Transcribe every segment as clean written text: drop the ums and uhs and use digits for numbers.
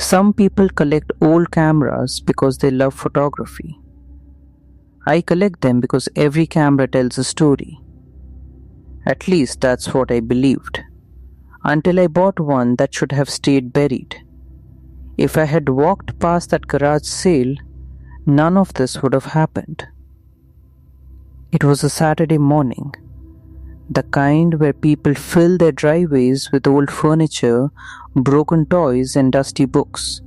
Some people collect old cameras because they love photography. I collect them because every camera tells a story. At least that's what I believed, until I bought one that should have stayed buried. If I had walked past that garage sale, none of this would have happened. It was a Saturday morning, the kind where people fill their driveways with old furniture, broken toys, and dusty books.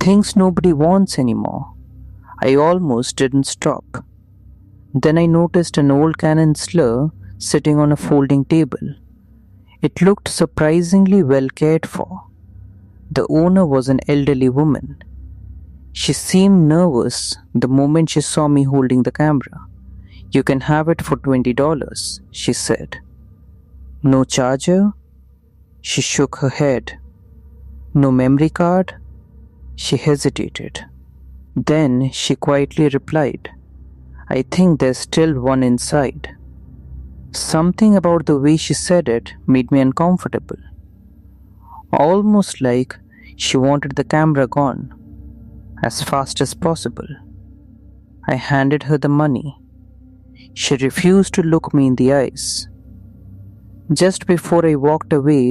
Things nobody wants anymore. I almost didn't stop. Then I noticed an old Canon Slur sitting on a folding table. It looked surprisingly well cared for. The owner was an elderly woman. She seemed nervous the moment she saw me holding the camera. "You can have it for $20, she said. "No charger?" She shook her head. "No memory card?" She hesitated. Then she quietly replied, "I think there's still one inside." Something about the way she said it made me uncomfortable. Almost like she wanted the camera gone as fast as possible. I handed her the money. She refused to look me in the eyes. Just before I walked away,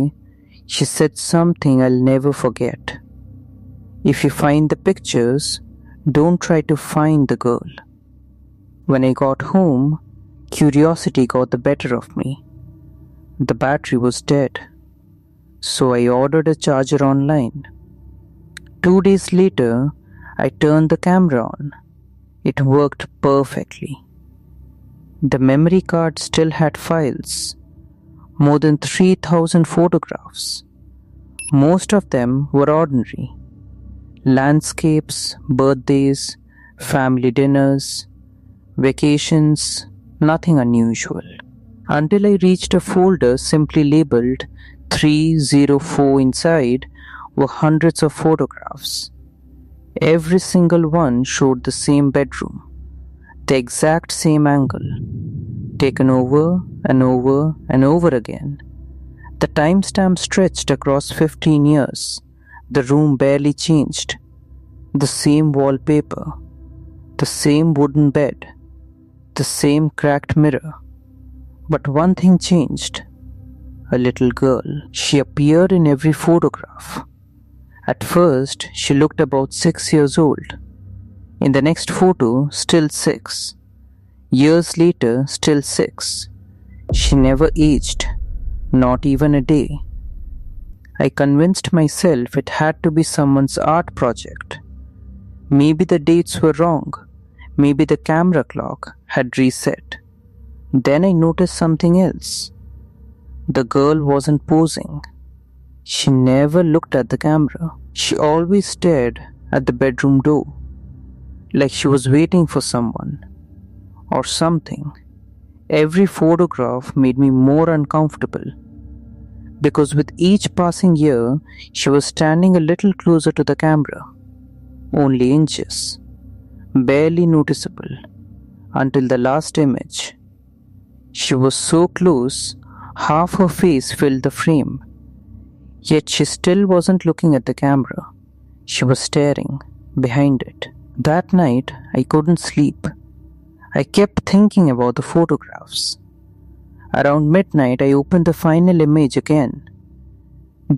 she said something I'll never forget. "If you find the pictures, don't try to find the girl." When I got home, curiosity got the better of me. The battery was dead, so I ordered a charger online. 2 days later, I turned the camera on. It worked perfectly. The memory card still had files, more than 3,000 photographs. Most of them were ordinary. Landscapes, birthdays, family dinners, vacations, nothing unusual. Until I reached a folder simply labeled 304. Inside were hundreds of photographs. Every single one showed the same bedroom, the exact same angle, taken over and over and over again. The timestamp stretched across 15 years. The room barely changed. The same wallpaper, the same wooden bed, the same cracked mirror. But one thing changed. A little girl. She appeared in every photograph. At first, she looked about 6 years old. In the next photo, still 6. Years later, still 6. She never aged, not even a day. I convinced myself it had to be someone's art project. Maybe the dates were wrong. Maybe the camera clock had reset. Then I noticed something else. The girl wasn't posing. She never looked at the camera. She always stared at the bedroom door, like she was waiting for someone or something. Every photograph made me more uncomfortable, because with each passing year, she was standing a little closer to the camera, only inches, barely noticeable, until the last image. She was so close, half her face filled the frame. Yet she still wasn't looking at the camera. She was staring behind it. That night, I couldn't sleep. I kept thinking about the photographs. Around midnight, I opened the final image again.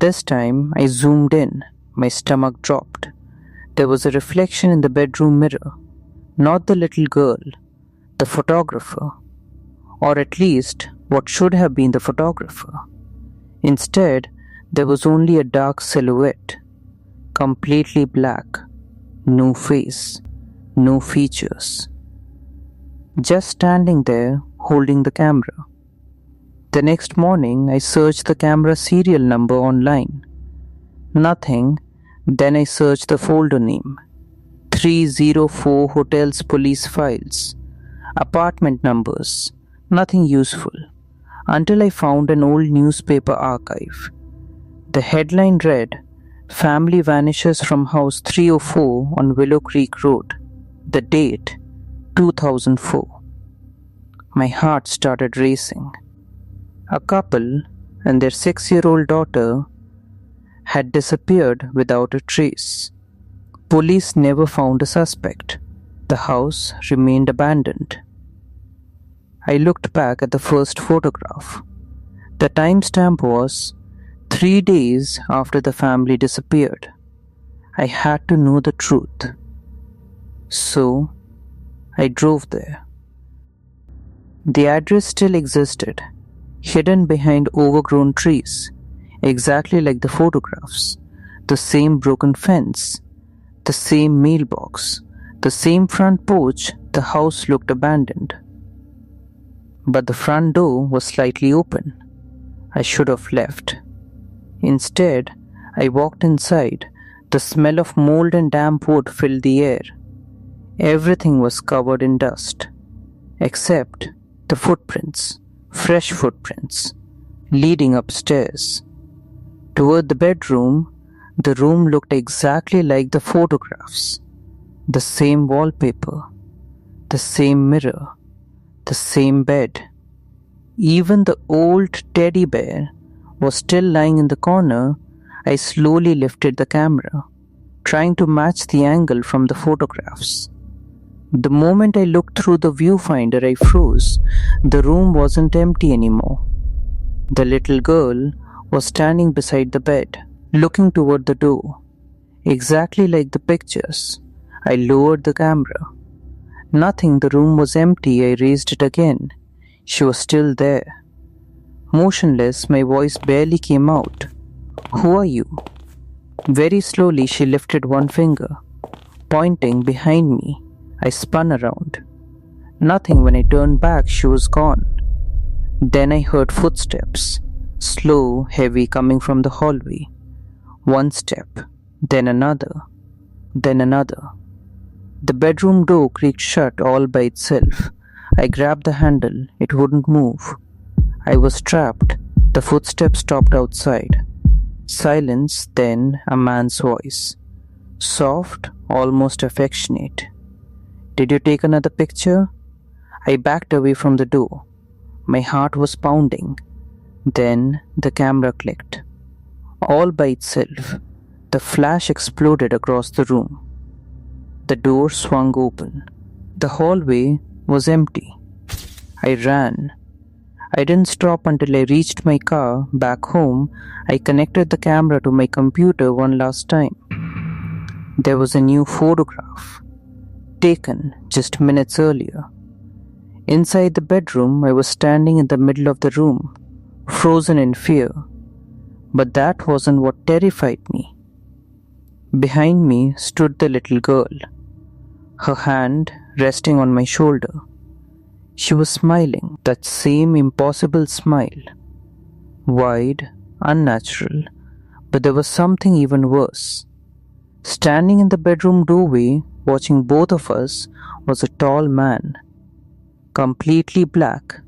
This time, I zoomed in. My stomach dropped. There was a reflection in the bedroom mirror. Not the little girl, the photographer. Or at least, what should have been the photographer. Instead, there was only a dark silhouette, completely black, no face, no features. Just standing there, holding the camera. The next morning, I searched the camera serial number online. Nothing. Then I searched the folder name. 304 Hotels Police Files. Apartment numbers. Nothing useful. Until I found an old newspaper archive. The headline read, "Family vanishes from house 304 on Willow Creek Road." The date, 2004. My heart started racing. A couple and their 6-year-old daughter had disappeared without a trace. Police never found a suspect. The house remained abandoned. I looked back at the first photograph. The timestamp was 3 days after the family disappeared. I had to know the truth. So, I drove there. The address still existed, hidden behind overgrown trees, exactly like the photographs. The same broken fence, the same mailbox, the same front porch. The house looked abandoned. But the front door was slightly open. I should have left. Instead, I walked inside. The smell of mold and damp wood filled the air. Everything was covered in dust, except the footprints, fresh footprints, leading upstairs. Toward the bedroom, the room looked exactly like the photographs. The same wallpaper, the same mirror, the same bed. Even the old teddy bear was still lying in the corner. I slowly lifted the camera, trying to match the angle from the photographs. The moment I looked through the viewfinder, I froze. The room wasn't empty anymore. The little girl was standing beside the bed, looking toward the door, exactly like the pictures. I lowered the camera. Nothing, the room was empty. I raised it again. She was still there. Motionless, my voice barely came out. "Who are you?" Very slowly, she lifted one finger, pointing behind me. I spun around. Nothing. When I turned back, she was gone. Then I heard footsteps, slow, heavy, coming from the hallway. One step, then another, then another. The bedroom door creaked shut all by itself. I grabbed the handle. It wouldn't move. I was trapped. The footsteps stopped outside. Silence, then a man's voice. Soft, almost affectionate. "Did you take another picture?" I backed away from the door. My heart was pounding. Then the camera clicked. All by itself, the flash exploded across the room. The door swung open. The hallway was empty. I ran. I didn't stop until I reached my car. Back home, I connected the camera to my computer one last time. There was a new photograph, taken just minutes earlier. Inside the bedroom, I was standing in the middle of the room, frozen in fear. But that wasn't what terrified me. Behind me stood the little girl, her hand resting on my shoulder. She was smiling, that same impossible smile. Wide, unnatural, but there was something even worse. Standing in the bedroom doorway, watching both of us, was a tall man. Completely black.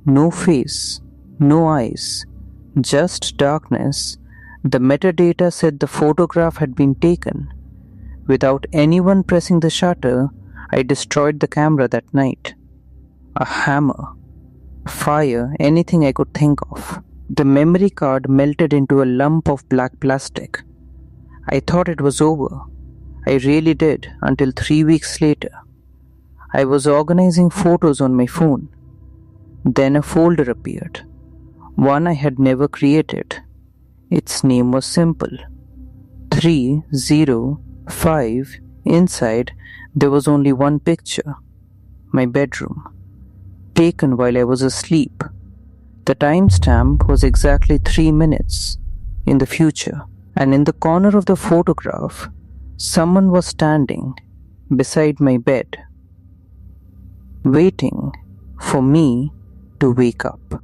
No face, no eyes, just darkness. The metadata said the photograph had been taken. Without anyone pressing the shutter, I destroyed the camera that night. A hammer, fire, anything I could think of. The memory card melted into a lump of black plastic. I thought it was over. I really did, until 3 weeks later. I was organizing photos on my phone. Then a folder appeared, one I had never created. Its name was simple, 305. Inside, there was only one picture, my bedroom, taken while I was asleep. The timestamp was exactly 3 minutes in the future, and in the corner of the photograph, someone was standing beside my bed, waiting for me to wake up.